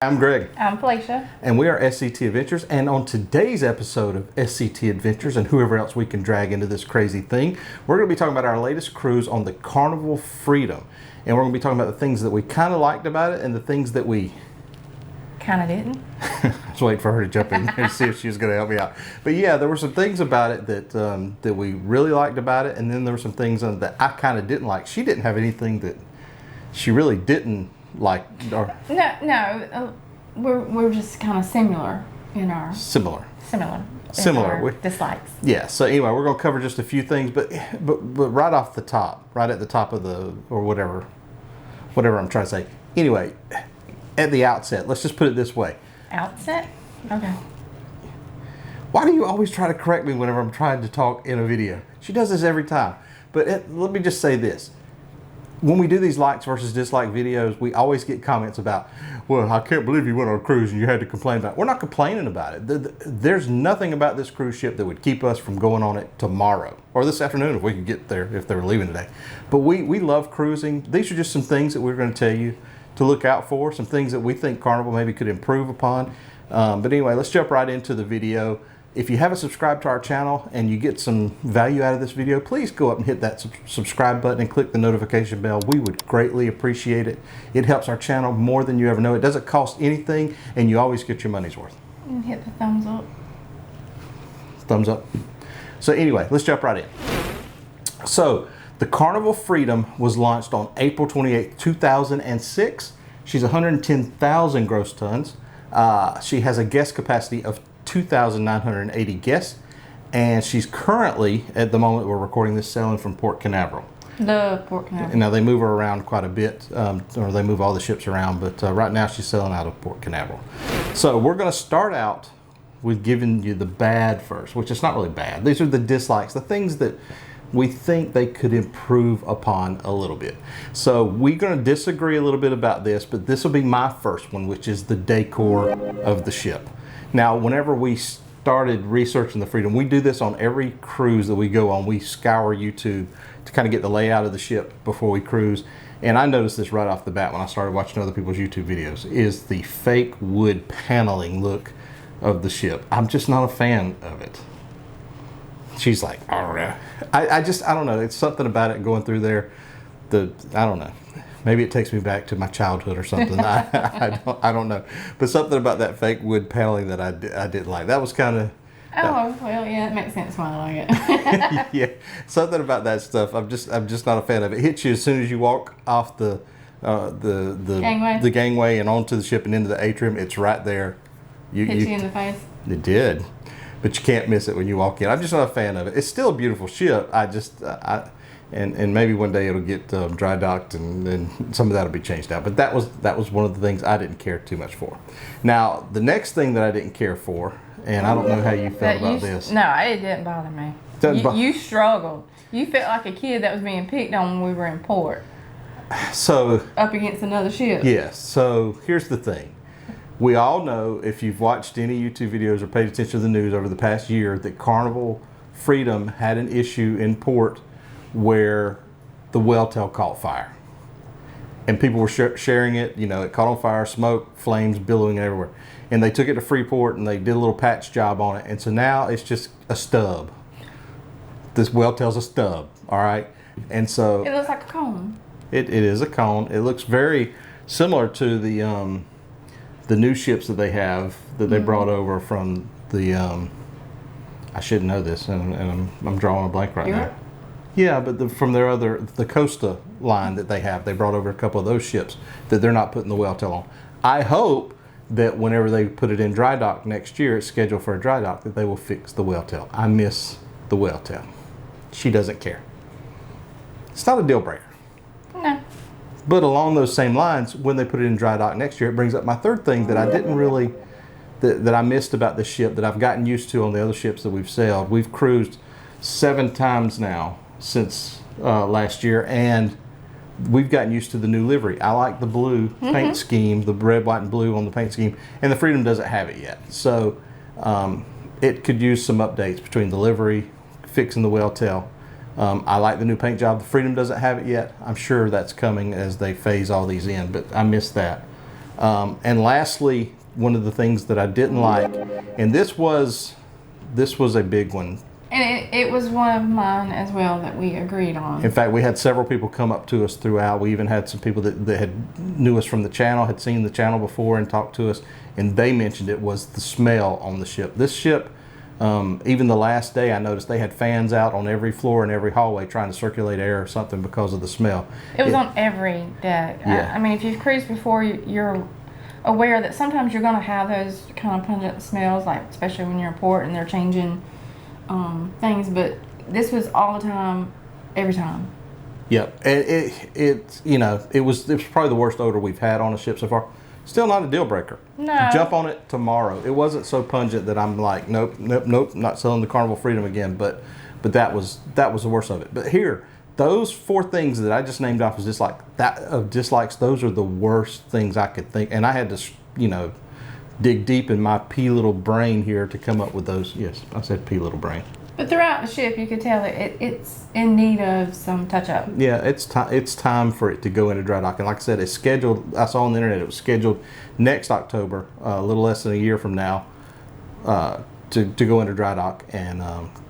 I'm Greg. I'm Felicia. And we are SCT Adventures. And on today's episode of SCT Adventures and whoever else we can drag into this crazy thing, we're going to be talking about our latest cruise on the Carnival Freedom. And we're going to be talking about the things that we kind of liked about it and the things that we kind of didn't. I was waiting for her to jump in there and see if she was going to help me out. But yeah, there were some things about it that we really liked about it. And then there were some things that I kind of didn't like. She didn't have anything that she really didn't like. Or we're just kind of similar in our similar dislikes. Yeah. So anyway, we're going to cover just a few things, but right off the top, right at the top of the or whatever I'm trying to say. Anyway, at the outset, let's just put it this way. Outset? Okay. Why do you always try to correct me whenever I'm trying to talk in a video? She does this every time. But let me just say this. When we do these likes versus dislike videos, we always get comments about, well, I can't believe you went on a cruise and you had to complain about it. We're not complaining about it. There's nothing about this cruise ship that would keep us from going on it tomorrow or this afternoon if we could get there, if they were leaving today. But we love cruising. These are just some things that we're going to tell you to look out for, some things that we think Carnival maybe could improve upon. But anyway, let's jump right into the video. If you haven't subscribed to our channel and you get some value out of this video, please go up and hit that subscribe button and click the notification bell. We would greatly appreciate it. It helps our channel more than you ever know. It doesn't cost anything, and you always get your money's worth. And hit the thumbs up. Thumbs up. So anyway, let's jump right in. So the Carnival Freedom was launched on April 28, 2006. She's 110,000 gross tons. She has a guest capacity of 2,980 guests, and she's currently, at the moment we're recording this, sailing from Port Canaveral. Port Canaveral. Now they move her around quite a bit, or they move all the ships around, but right now she's sailing out of Port Canaveral. So we're going to start out with giving you the bad first, which is not really bad. These are the dislikes, the things that we think they could improve upon a little bit. So we're going to disagree a little bit about this, but this will be my first one, which is the decor of the ship. Now, whenever we started researching the Freedom, we do this on every cruise that we go on. We scour YouTube to kind of get the layout of the ship before we cruise. And I noticed this right off the bat when I started watching other people's YouTube videos, is the fake wood paneling look of the ship. I'm just not a fan of it. She's like, I don't know. It's something about it going through there. I don't know. Maybe it takes me back to my childhood or something. I don't know. But something about that fake wood paneling that I didn't like. That was kind of... well, yeah, it makes sense why I like it. Yeah, something about that stuff. I'm just not a fan of it. It hits you as soon as you walk off the gangway and onto the ship and into the atrium. It's right there. Hit you in the face. It did, but you can't miss it when you walk in. I'm just not a fan of it. It's still a beautiful ship. And maybe one day it'll get dry docked and then some of that will be changed out. But that was one of the things I didn't care too much for. Now, the next thing that I didn't care for, and I don't know how you felt about this. No, it didn't bother me. You struggled. You felt like a kid that was being picked on when we were in port. So up against another ship. Yes. So here's the thing. We all know, if you've watched any YouTube videos or paid attention to the news over the past year, that Carnival Freedom had an issue in port where the well tail caught fire, and people were sharing it. You know, it caught on fire, smoke, flames billowing everywhere, and they took it to Freeport and they did a little patch job on it, and so now it's just a stub. This well tail's a stub, all right, and so it looks like a cone. It is a cone. It looks very similar to the new ships that they have that they brought over from the I should know this, and I'm drawing a blank right now. Yeah, but from the Costa line that they have, they brought over a couple of those ships that they're not putting the well tail on. I hope that whenever they put it in dry dock next year, it's scheduled for a dry dock, that they will fix the well tail. I miss the well tail. She doesn't care. It's not a deal breaker. No. But along those same lines, when they put it in dry dock next year, it brings up my third thing that I didn't really, that I missed about this ship, that I've gotten used to on the other ships that we've sailed. We've cruised 7 times now since last year, and we've gotten used to the new livery. I like the blue paint scheme, the red, white, and blue on the paint scheme, and the Freedom doesn't have it yet. So it could use some updates between the livery, fixing the well tail. I like the new paint job. The Freedom doesn't have it yet. I'm sure that's coming as they phase all these in, but I missed that. And lastly, one of the things that I didn't like, and this was a big one. And it was one of mine as well that we agreed on. In fact, we had several people come up to us throughout. We even had some people that had knew us from the channel, had seen the channel before and talked to us, and they mentioned it was the smell on the ship. This ship, even the last day, I noticed they had fans out on every floor and every hallway trying to circulate air or something because of the smell. It was on every deck. Yeah. I mean, if you've cruised before, you're aware that sometimes you're going to have those kind of pungent smells, like especially when you're in port and they're changing things, but this was all the time, every time. Yep, it was probably the worst odor we've had on a ship so far. Still not a deal breaker. No. Jump on it tomorrow. It wasn't so pungent that I'm like, nope, not selling the Carnival Freedom again. But that was the worst of it. But here, those 4 things that I just named off as dislikes, those are the worst things I could think, and I had to, dig deep in my pea little brain here to come up with those. Yes, I said pea little brain. But throughout the ship, you could tell it's in need of some touch-up. Yeah, it's time for it to go into dry dock. And like I said, it's scheduled, I saw on the internet, it was scheduled next October, a little less than a year from now, to go into dry dock and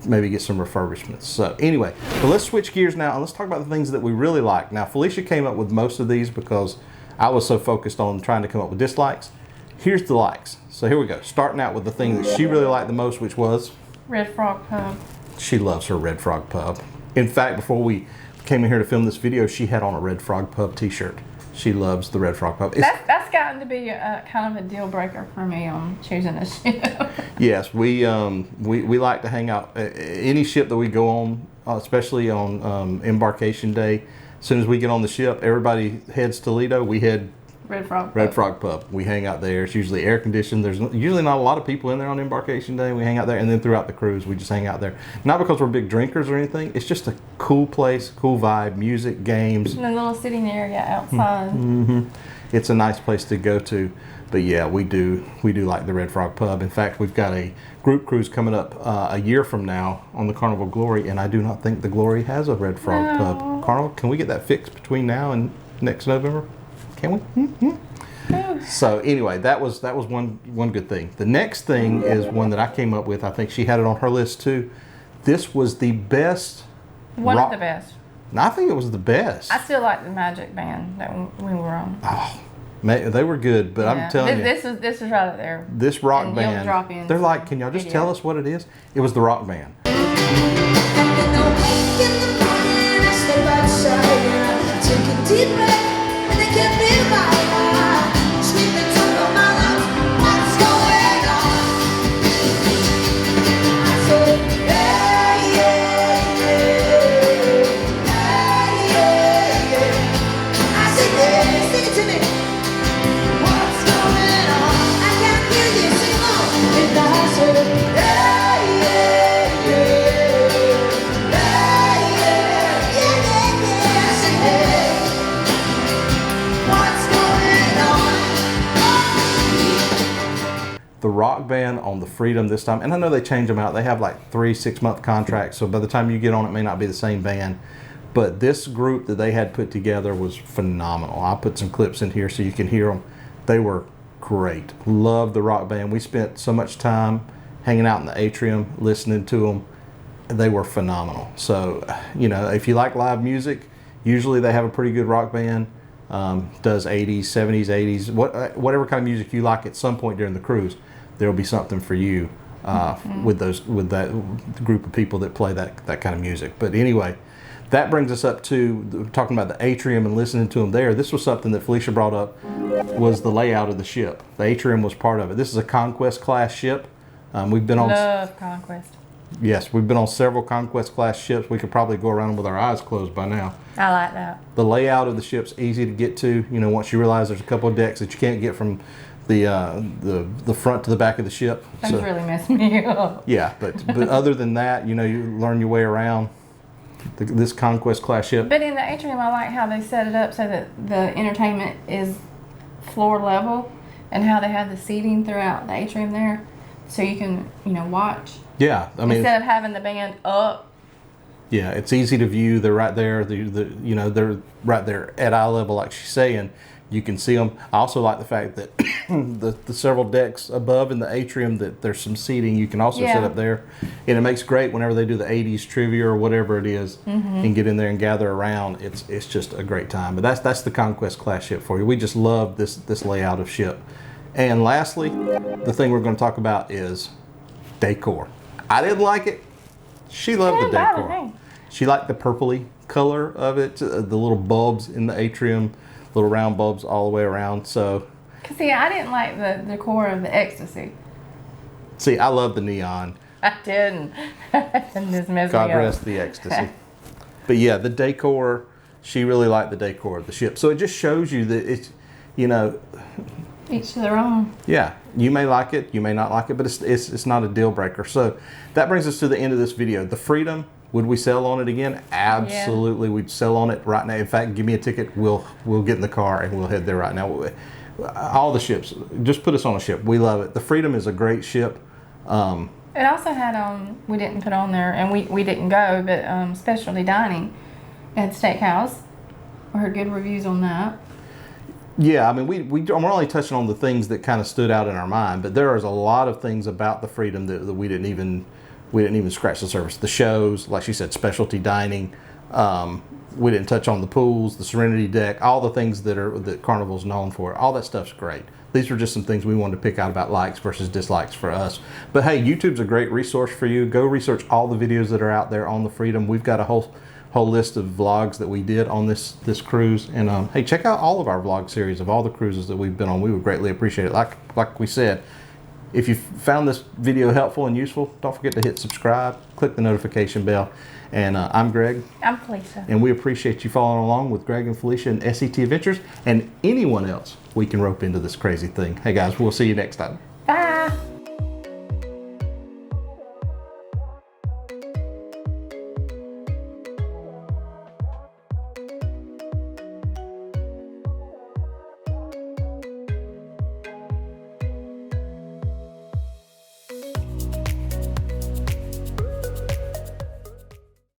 maybe get some refurbishments. So anyway, but let's switch gears now and let's talk about the things that we really like. Now, Felicia came up with most of these because I was so focused on trying to come up with dislikes. Here's the likes. So here we go. Starting out with the thing that she really liked the most, which was? Red Frog Pub. She loves her Red Frog Pub. In fact, before we came in here to film this video, she had on a Red Frog Pub t-shirt. She loves the Red Frog Pub. That's gotten to be kind of a deal breaker for me on choosing a ship. Yes, we like to hang out. Any ship that we go on, especially on embarkation day, as soon as we get on the ship, everybody heads to Lido. We head Red Frog Pub. Red Frog Pub. We hang out there. It's usually air conditioned. There's usually not a lot of people in there on embarkation day. We hang out there, and then throughout the cruise, we just hang out there. Not because we're big drinkers or anything. It's just a cool place, cool vibe, music, games. And a little sitting area outside. Mm-hmm. It's a nice place to go to. But yeah, we do like the Red Frog Pub. In fact, we've got a group cruise coming up a year from now on the Carnival Glory, and I do not think the Glory has a Red Frog Pub. Carnival, can we get that fixed between now and next November? Can we? Mm-hmm. So anyway, that was one good thing. The next thing is one that I came up with. I think she had it on her list too. This was the best. One of the best. I think it was the best. I still like the Magic Band that we were on. Oh, man, they were good, but yeah. I'm telling you, this is right up there. This rock band. Drop in they're like, can y'all just tell us what it is? It was the rock band. The rock band on the Freedom this time, and I know they change them out. They have like 3-6 month contracts, so by the time you get on, it may not be the same band. But this group that they had put together was phenomenal. I'll put some clips in here so you can hear them. They were great. Love the rock band. We spent so much time hanging out in the atrium, listening to them. They were phenomenal. So, if you like live music, usually they have a pretty good rock band. Does 80s, 70s, 80s, whatever kind of music you like at some point during the cruise. There'll be something for you with that group of people that play that kind of music. But anyway, that brings us up to talking about the atrium and listening to them there. This was something that Felicia brought up, was the layout of the ship. The atrium was part of it. This is a Conquest class ship. We've been on. Love Conquest. Yes, we've been on several Conquest class ships. We could probably go around with our eyes closed by now. I like that. The layout of the ship's easy to get to. Once you realize there's a couple of decks that you can't get from the front to the back of the ship. That's really messed me up. Yeah, but other than that, you learn your way around this Conquest class ship. But in the atrium, I like how they set it up so that the entertainment is floor level, and how they have the seating throughout the atrium there, so you can watch. Yeah, I mean, instead of having the band up. Yeah, it's easy to view. They're right there. They're right there at eye level, like she's saying. You can see them. I also like the fact that the several decks above in the atrium, that there's some seating you can also Yeah. sit up there. And it makes great whenever they do the 80s trivia or whatever it is, and get in there and gather around. It's just a great time. But that's the Conquest class ship for you. We just love this layout of ship. And lastly, the thing we're going to talk about is decor. I didn't like it. She loved the decor. She liked the purpley color of it, the little bulbs in the atrium, little round bulbs all the way around. So, see, I didn't like the decor of the ecstasy. See, I love the neon. I didn't. This messed God me up. rest the ecstasy. But yeah, the decor, she really liked the decor of the ship. So it just shows you that it's, you know, each to their own. yeah, you may like it, you may not like it, but it's not a deal breaker. So that brings us to the end of this video. The Freedom, would we sell on it again? Absolutely, we'd sell on it right now. In fact, give me a ticket. We'll get in the car and we'll head there right now. All the ships, just put us on a ship. We love it. The Freedom is a great ship. It also had we didn't put on there, and we didn't go, but specialty dining at Steakhouse. I heard good reviews on that. Yeah, I mean, we're only touching on the things that kind of stood out in our mind, but there is a lot of things about the Freedom that we didn't even scratch the surface. The shows, like she said, specialty dining. We didn't touch on the pools, the Serenity deck, all the things that Carnival's known for. All that stuff's great. These are just some things we wanted to pick out about likes versus dislikes for us. But hey, YouTube's a great resource for you. Go research all the videos that are out there on the Freedom. We've got a whole list of vlogs that we did on this cruise. And hey, check out all of our vlog series of all the cruises that we've been on. We would greatly appreciate it. Like we said, if you found this video helpful and useful, don't forget to hit subscribe, click the notification bell. And I'm Greg. I'm Felicia. And we appreciate you following along with Greg and Felicia and SCT Adventures and anyone else we can rope into this crazy thing. Hey guys, we'll see you next time.